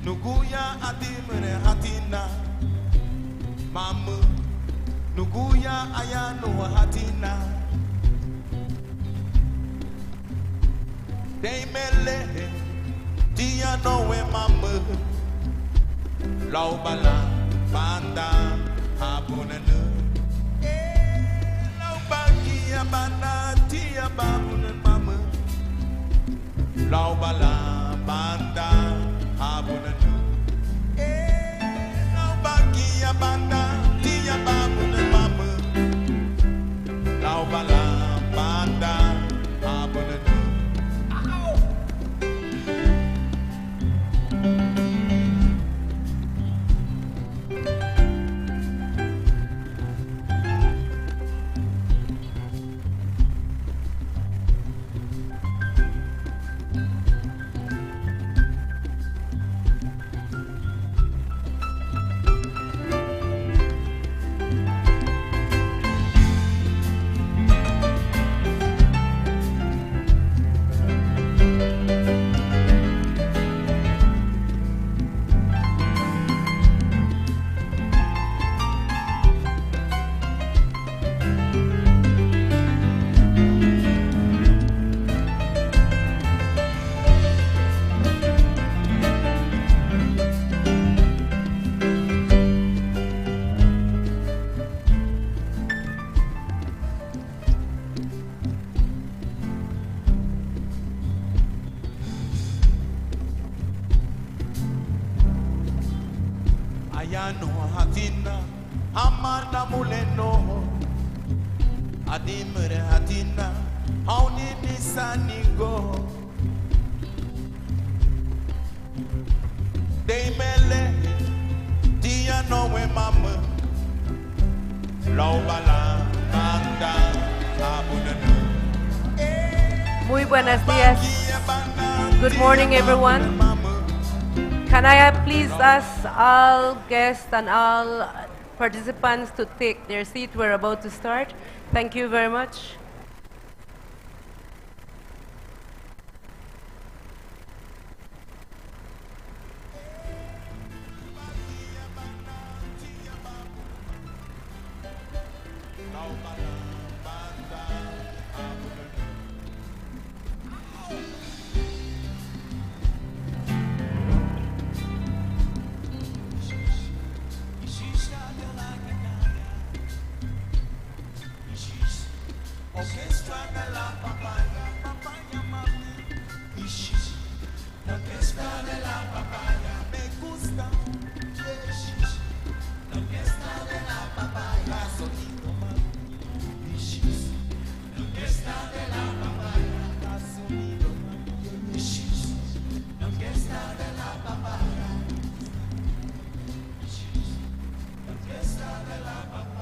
Nuguya adimere hatina Mamu Nuguya ayano hatina Deimele Dia nowe mamu Laubala Banda Habunanu Laubagia banda Tia babunan mamu Laubala Banda Habunanu Laubagia banda Tia babunan mamu Laubala Banda Habunanu Ayano hatina Amanda muleno Adimere hatina Hauni nisanigo Deimele Dia nowe mama Laubala Banda Abunanu Muy buenos días. Good morning, everyone. Can I please ask all guests and all participants to take their seat? We're about to start. Thank you very much. Orquestra de la papaya, papaya mami. Orquestra de la papaya, me gusta. Orquestra de la papaya, sonido mami. Orquestra de la papaya, sonido mami. Orquestra de la papaya. Orquestra de la papaya.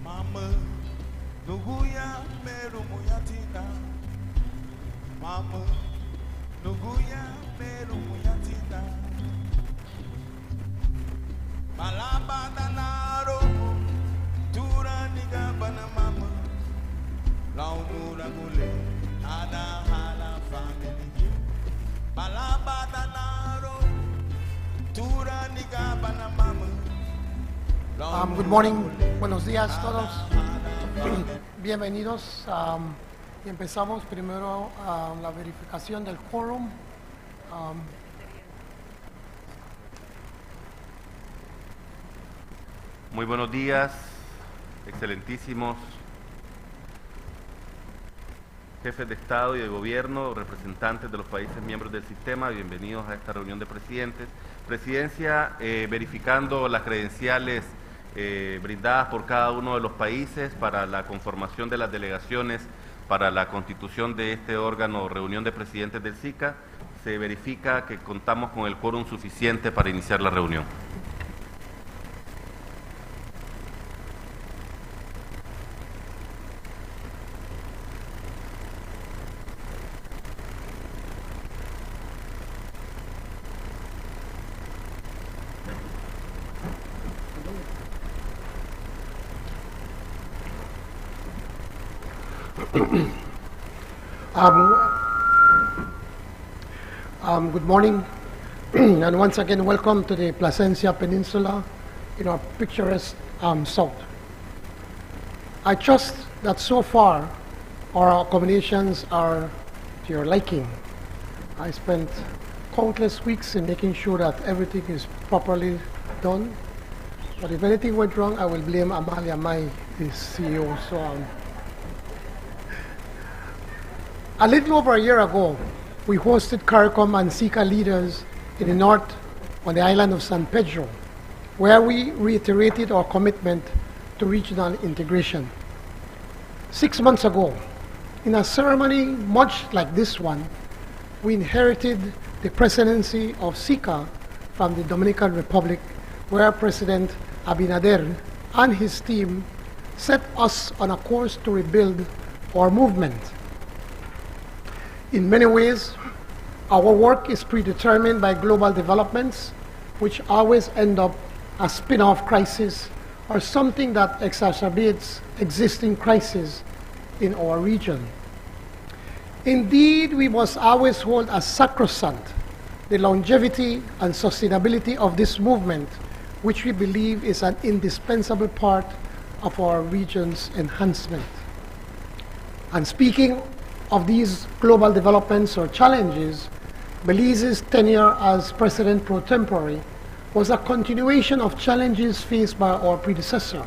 Mama, nuguya meru muyatina. Mama, nuguya meru muyatina. Malaba danaro, tura niga bana mama. Launura gule, ada hala family. Malaba danaro, tura niga bana mama. Good morning, buenos días todos. Bienvenidos. Y empezamos primero la verificación del quórum. Muy buenos días, excelentísimos jefes de Estado y de Gobierno, representantes de los países miembros del sistema, bienvenidos a esta reunión de presidentes. Presidencia verificando las credenciales brindadas por cada uno de los países para la conformación de las delegaciones para la constitución de este órgano, reunión de presidentes del SICA, se verifica que contamos con el quórum suficiente para iniciar la reunión. Good morning, and once again, welcome to the Placencia Peninsula in our picturesque south. I trust that so far our accommodations are to your liking. I spent countless weeks in making sure that everything is properly done, but if anything went wrong, I will blame Amalia Mai, the CEO. A little over a year ago, we hosted CARICOM and SICA leaders in the north on the island of San Pedro, where we reiterated our commitment to regional integration. 6 months ago, in a ceremony much like this one, we inherited the presidency of SICA from the Dominican Republic, where President Abinader and his team set us on a course to rebuild our movement. In many ways, our work is predetermined by global developments, which always end up as spin-off crises or something that exacerbates existing crises in our region. Indeed, we must always hold as sacrosanct the longevity and sustainability of this movement, which we believe is an indispensable part of our region's enhancement. And speaking of these global developments or challenges, Belize's tenure as President pro tempore was a continuation of challenges faced by our predecessor.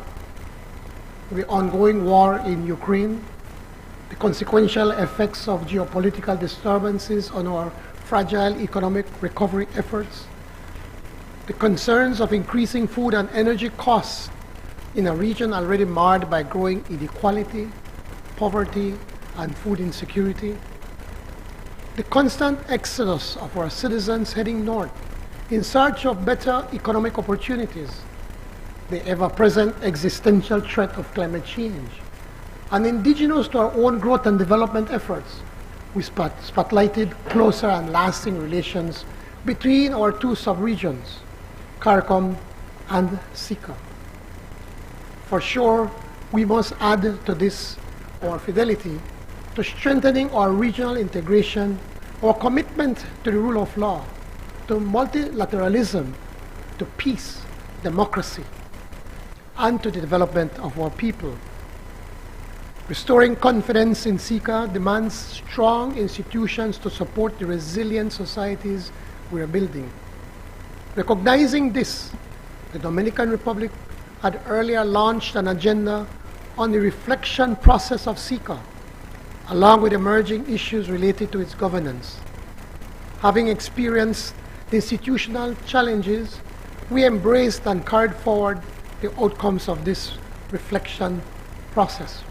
The ongoing war in Ukraine, the consequential effects of geopolitical disturbances on our fragile economic recovery efforts, The concerns of increasing food and energy costs in a region already marred by growing inequality, poverty, and food insecurity. The constant exodus of our citizens heading north in search of better economic opportunities, the ever-present existential threat of climate change, and indigenous to our own growth and development efforts, we spotlighted closer and lasting relations between our two sub-regions, CARICOM and SICA. For sure, we must add to this our fidelity to strengthening our regional integration, our commitment to the rule of law, to multilateralism, to peace, democracy, and to the development of our people. Restoring confidence in SICA demands strong institutions to support the resilient societies we are building. Recognizing this, the Dominican Republic had earlier launched an agenda on the reflection process of SICA, along with emerging issues related to its governance. Having experienced the institutional challenges, we embraced and carried forward the outcomes of this reflection process.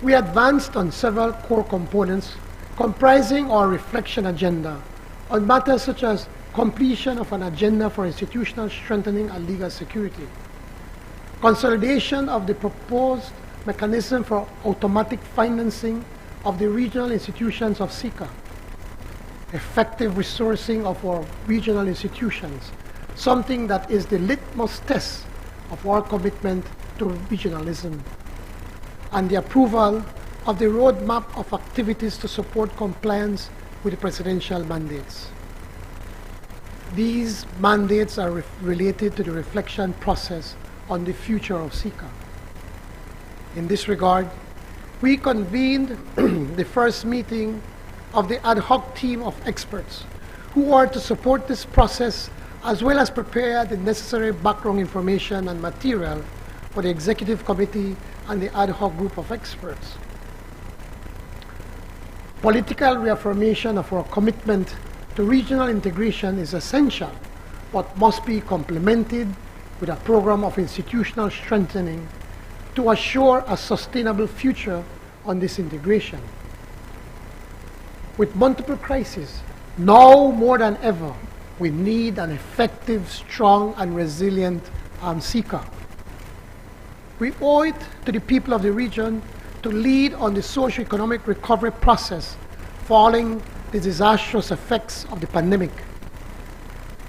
We advanced on several core components comprising our reflection agenda on matters such as completion of an agenda for institutional strengthening and legal security, consolidation of the proposed mechanism for automatic financing of the regional institutions of SICA, effective resourcing of our regional institutions, something that is the litmus test of our commitment to regionalism, and the approval of the roadmap of activities to support compliance with the presidential mandates. These mandates are related to the reflection process on the future of SICA. In this regard, we convened the first meeting of the ad hoc team of experts who are to support this process as well as prepare the necessary background information and material for the executive committee and the ad hoc group of experts. Political reaffirmation of our commitment to regional integration is essential, but must be complemented with a program of institutional strengthening to assure a sustainable future on this integration. With multiple crises, now more than ever, we need an effective, strong, and resilient SICA. We owe it to the people of the region to lead on the socio-economic recovery process following the disastrous effects of the pandemic.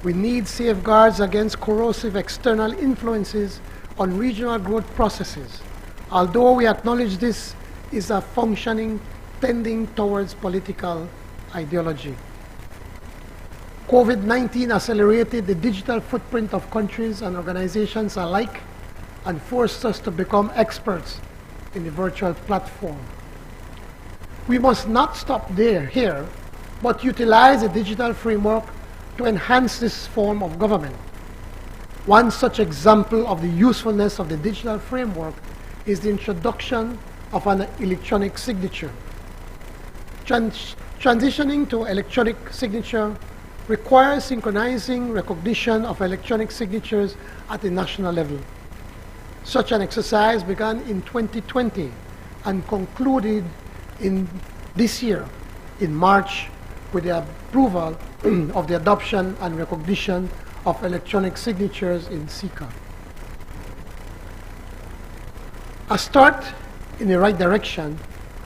We need safeguards against corrosive external influences on regional growth processes, although we acknowledge this is a functioning tending towards political ideology. COVID-19 accelerated the digital footprint of countries and organizations alike and forced us to become experts in the virtual platform. We must not stop here, but utilize the digital framework to enhance this form of government. One such example of the usefulness of the digital framework is the introduction of an electronic signature. Transitioning to electronic signature requires synchronizing recognition of electronic signatures at the national level. Such an exercise began in 2020 and concluded in this year, in March, with the approval of the adoption and recognition of electronic signatures in SICA. A start in the right direction,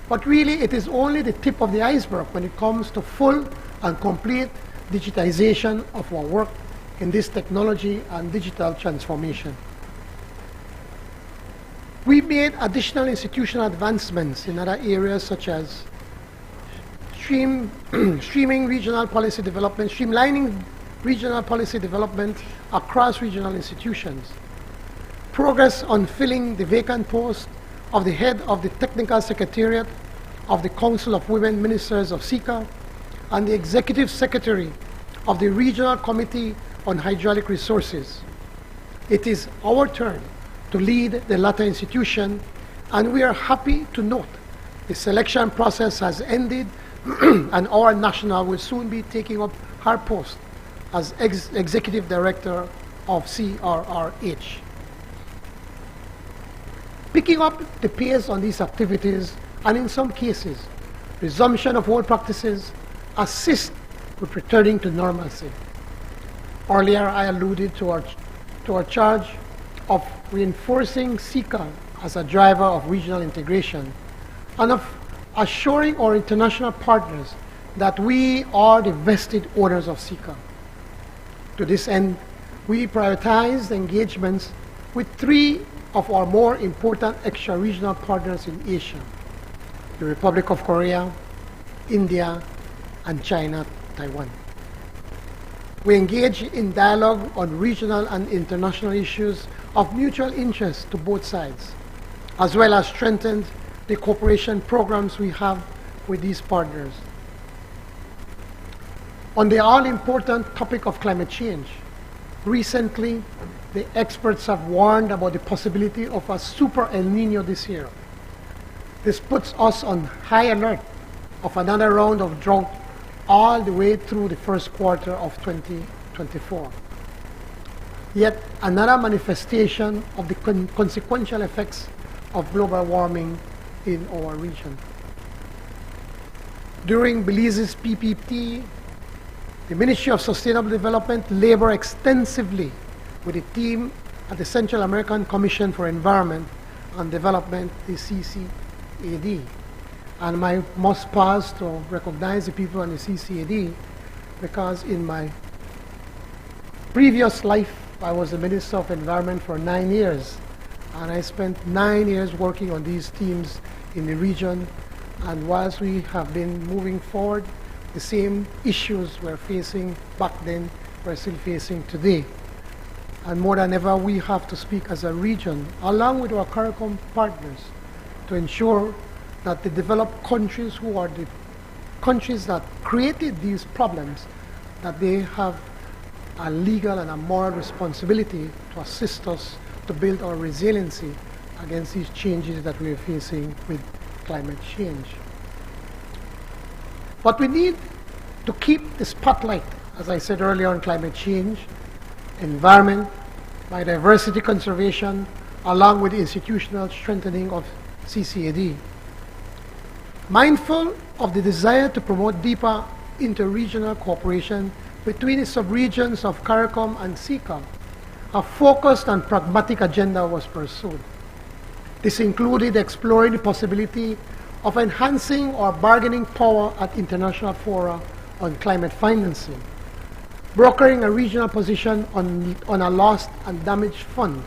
but really it is only the tip of the iceberg when it comes to full and complete digitization of our work in this technology and digital transformation. We made additional institutional advancements in other areas such as streamlining regional policy development across regional institutions, progress on filling the vacant post of the head of the Technical Secretariat of the Council of Women Ministers of SICA and the Executive Secretary of the Regional Committee on Hydraulic Resources. It is our turn to lead the latter institution, and we are happy to note the selection process has ended and our national will soon be taking up her post as Executive Director of CRRH. Picking up the pace on these activities, and in some cases, resumption of old practices, assist with returning to normalcy. Earlier, I alluded to our charge of reinforcing SICA as a driver of regional integration and of assuring our international partners that we are the vested owners of SICA. To this end, we prioritized engagements with 3 of our more important extra-regional partners in Asia: the Republic of Korea, India, and China, Taiwan. We engage in dialogue on regional and international issues of mutual interest to both sides, as well as strengthened the cooperation programs we have with these partners. On the all-important topic of climate change, recently, the experts have warned about the possibility of a super El Nino this year. This puts us on high alert of another round of drought all the way through the first quarter of 2024. Yet another manifestation of the consequential effects of global warming in our region. During Belize's PPT, the Ministry of Sustainable Development labored extensively with a team at the Central American Commission for Environment and Development, the CCAD. And I must pause to recognize the people on the CCAD, because in my previous life, I was the Minister of Environment for 9 years. And I spent 9 years working on these teams in the region. And whilst we have been moving forward, the same issues we're facing back then, we're still facing today. And more than ever, we have to speak as a region, along with our CARICOM partners, to ensure that the developed countries, who are the countries that created these problems, that they have a legal and a moral responsibility to assist us to build our resiliency against these changes that we are facing with climate change. But we need to keep the spotlight, as I said earlier, on climate change, environment, biodiversity conservation, along with the institutional strengthening of CCAD. Mindful of the desire to promote deeper interregional cooperation between the subregions of CARICOM and SICA, a focused and pragmatic agenda was pursued. This included exploring the possibility of enhancing our bargaining power at international fora on climate financing, brokering a regional position on a lost and damaged fund,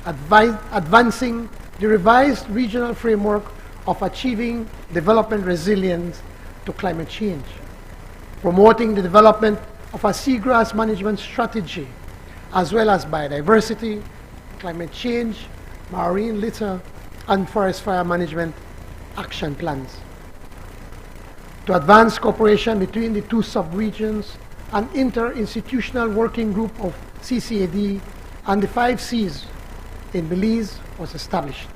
advancing the revised regional framework of achieving development resilience to climate change, promoting the development of a seagrass management strategy, as well as biodiversity, climate change, marine litter, and forest fire management action plans. To advance cooperation between the 2 subregions, an interinstitutional working group of CCAD and the 5 Cs in Belize was established.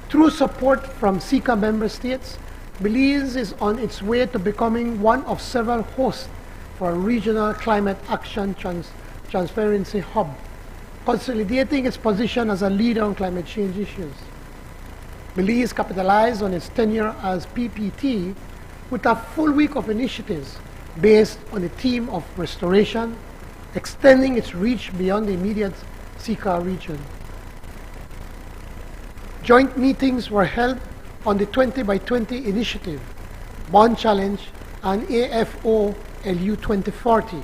Through support from SICA member states, Belize is on its way to becoming one of several hosts for a regional climate action transparency hub, consolidating its position as a leader on climate change issues. Belize capitalized on its tenure as PPT with a full week of initiatives based on the theme of restoration, extending its reach beyond the immediate SICA region. Joint meetings were held on the 20 by 20 initiative, Bond Challenge, and AFO LU 2040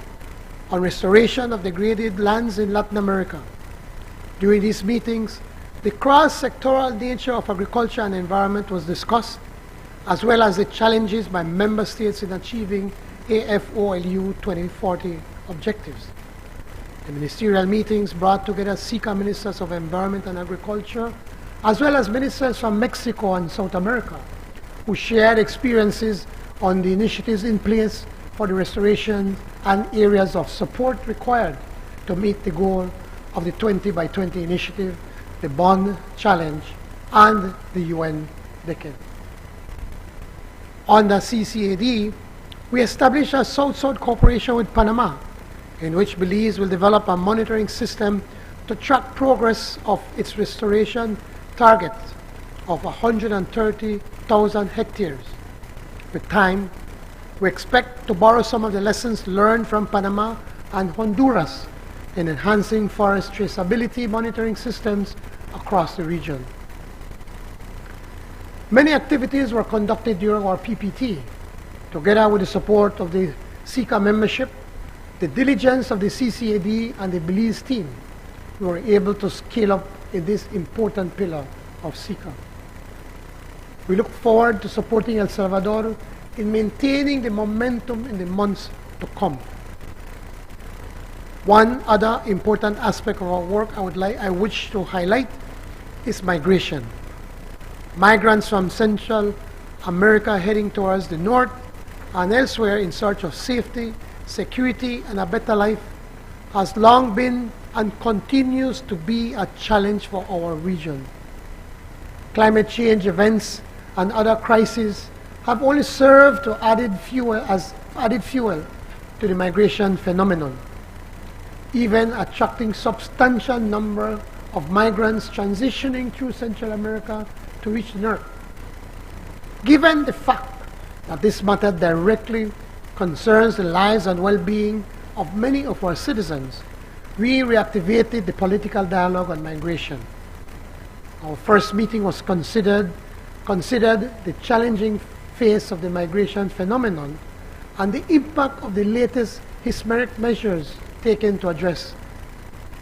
on restoration of degraded lands in Latin America. During these meetings, the cross-sectoral nature of agriculture and environment was discussed, as well as the challenges by member states in achieving AFO LU 2040 objectives. The ministerial meetings brought together SICA ministers of environment and agriculture, as well as ministers from Mexico and South America, who shared experiences on the initiatives in place for the restoration and areas of support required to meet the goal of the 20 by 20 initiative, the Bond Challenge, and the UN Decade. On the CCAD, We established a South-South cooperation with Panama, in which Belize will develop a monitoring system to track progress of its restoration target of 130,000 hectares. With time, we expect to borrow some of the lessons learned from Panama and Honduras in enhancing forest traceability monitoring systems across the region. Many activities were conducted during our PPT, together with the support of the SICA membership, the diligence of the CCAD and the Belize team. We were able to scale up in this important pillar of SICA. We look forward to supporting El Salvador in maintaining the momentum in the months to come. One other important aspect of our work I wish to highlight is migration. Migrants from Central America heading towards the north and elsewhere in search of safety, security, and a better life has long been and continues to be a challenge for our region. Climate change events and other crises have only served to added fuel to the migration phenomenon, even attracting substantial number of migrants transitioning through Central America to reach the north. Given the fact that this matter directly concerns the lives and well-being of many of our citizens, we reactivated the political dialogue on migration. Our first meeting was considered the challenging face of the migration phenomenon and the impact of the latest historic measures taken to address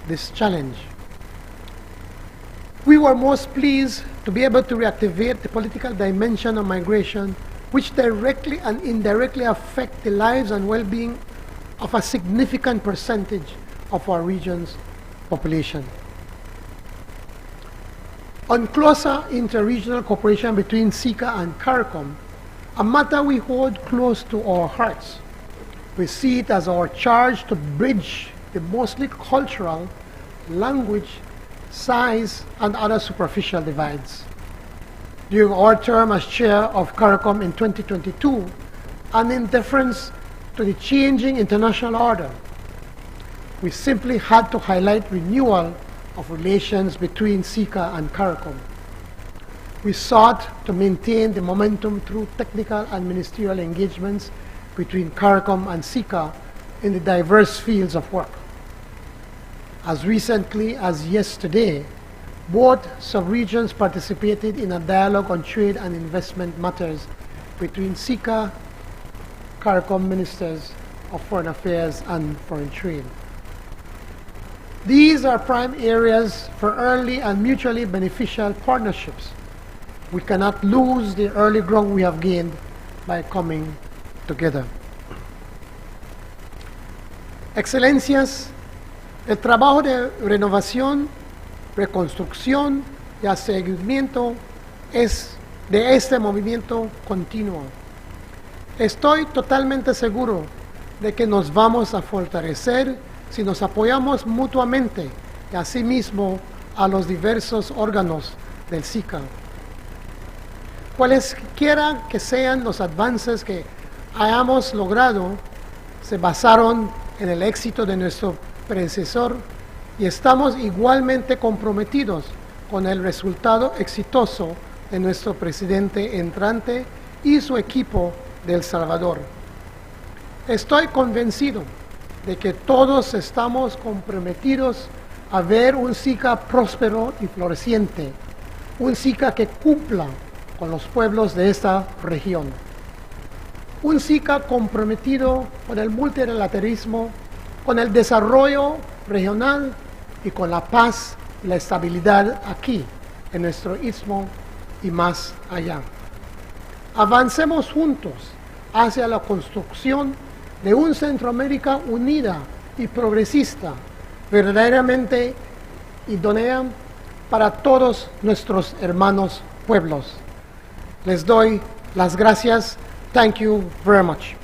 this challenge. We were most pleased to be able to reactivate the political dimension of migration, which directly and indirectly affect the lives and well-being of a significant percentage of our region's population. On closer inter-regional cooperation between SICA and CARICOM, a matter we hold close to our hearts. We see it as our charge to bridge the mostly cultural, language, size, and other superficial divides. During our term as chair of CARICOM in 2022, and in deference to the changing international order, we simply had to highlight renewal of relations between SICA and CARICOM. We sought to maintain the momentum through technical and ministerial engagements between CARICOM and SICA in the diverse fields of work. As recently as yesterday, both sub-regions participated in a dialogue on trade and investment matters between SICA, CARICOM ministers of foreign affairs and foreign trade. These are prime areas for early and mutually beneficial partnerships. We cannot lose the early ground we have gained by coming together. Excelencias, el trabajo de renovación, reconstrucción y seguimiento es de este movimiento continuo. Estoy totalmente seguro de que nos vamos a fortalecer si nos apoyamos mutuamente y asimismo a los diversos órganos del SICA. Cualesquiera que sean los avances que hayamos logrado, se basaron en el éxito de nuestro predecesor y estamos igualmente comprometidos con el resultado exitoso de nuestro presidente entrante y su equipo de El Salvador. Estoy convencido de que todos estamos comprometidos a ver un SICA próspero y floreciente, un SICA que cumpla con los pueblos de esta región, un SICA comprometido con el multilateralismo, con el desarrollo regional y con la paz y la estabilidad aquí, en nuestro istmo y más allá. Avancemos juntos hacia la construcción de un Centroamérica unida y progresista, verdaderamente idónea para todos nuestros hermanos pueblos. Les doy las gracias. Thank you very much.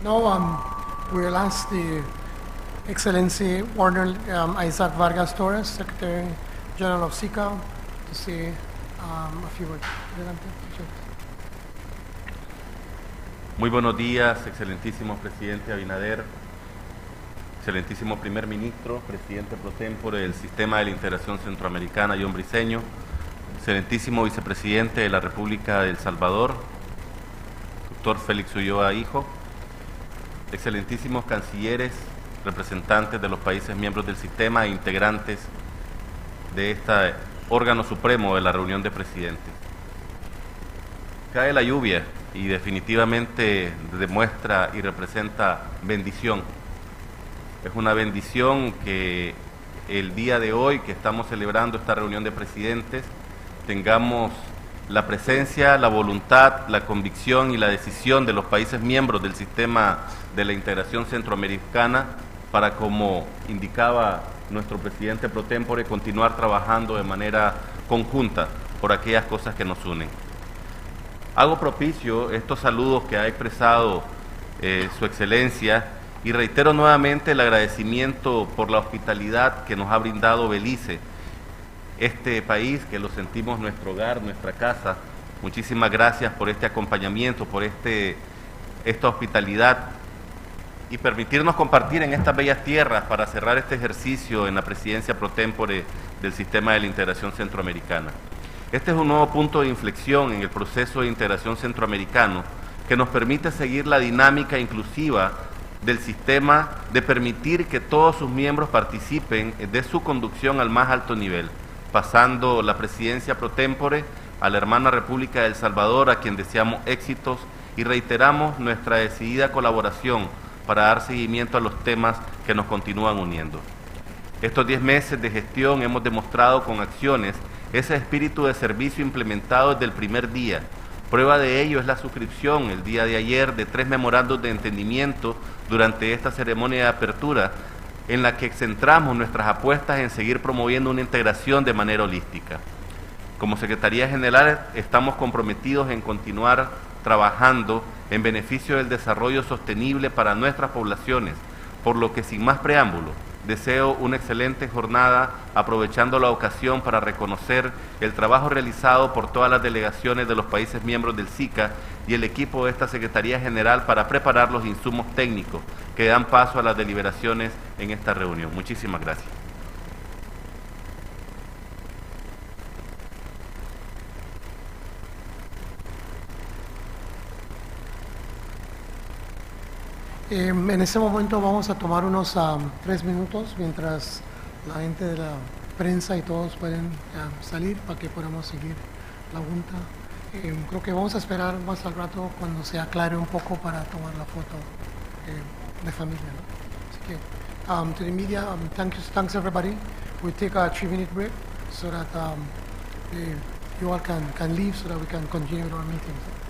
Now, we'll ask the Excellency Warner Isaac Vargas Torres, Secretary General of SICA, to say a few words. Adelante, Richard. Muy buenos días, excelentísimo presidente Abinader, excelentísimo primer ministro, presidente pro tempore del Sistema de la Integración Centroamericana John Briceño, excelentísimo vicepresidente de la República de El Salvador, doctor Félix Ulloa Hijo, excelentísimos cancilleres, representantes de los países miembros del sistema e integrantes de este órgano supremo de la reunión de presidentes. Cae la lluvia y definitivamente demuestra y representa bendición. Es una bendición que el día de hoy que estamos celebrando esta reunión de presidentes tengamos la presencia, la voluntad, la convicción y la decisión de los países miembros del sistema de la integración centroamericana para, como indicaba nuestro presidente pro tempore, continuar trabajando de manera conjunta por aquellas cosas que nos unen. Hago propicio estos saludos que ha expresado su excelencia y reitero nuevamente el agradecimiento por la hospitalidad que nos ha brindado Belice, este país que lo sentimos nuestro hogar, nuestra casa. Muchísimas gracias por este acompañamiento, por esta hospitalidad y permitirnos compartir en estas bellas tierras para cerrar este ejercicio en la presidencia pro tempore del Sistema de la Integración Centroamericana. Este es un nuevo punto de inflexión en el proceso de integración centroamericano que nos permite seguir la dinámica inclusiva del sistema de permitir que todos sus miembros participen de su conducción al más alto nivel, pasando la presidencia pro tempore a la hermana República de El Salvador, a quien deseamos éxitos y reiteramos nuestra decidida colaboración para dar seguimiento a los temas que nos continúan uniendo. Estos 10 meses de gestión hemos demostrado con acciones ese espíritu de servicio implementado desde el primer día. Prueba de ello es la suscripción el día de ayer de 3 memorandos de entendimiento durante esta ceremonia de apertura, en la que centramos nuestras apuestas en seguir promoviendo una integración de manera holística. Como Secretaría General estamos comprometidos en continuar trabajando en beneficio del desarrollo sostenible para nuestras poblaciones, por lo que sin más preámbulo, deseo una excelente jornada, aprovechando la ocasión para reconocer el trabajo realizado por todas las delegaciones de los países miembros del SICA y el equipo de esta Secretaría General para preparar los insumos técnicos que dan paso a las deliberaciones en esta reunión. Muchísimas gracias. En este momento vamos a tomar unos 3 minutos mientras la gente de la prensa y todos pueden salir para que podamos seguir la junta. Creo que vamos a esperar más al rato cuando se aclare un poco para tomar la foto de familia, ¿no? Así que, to the media, thanks everybody. We'll take a 3-minute break so that you all can leave so that we can continue our meetings.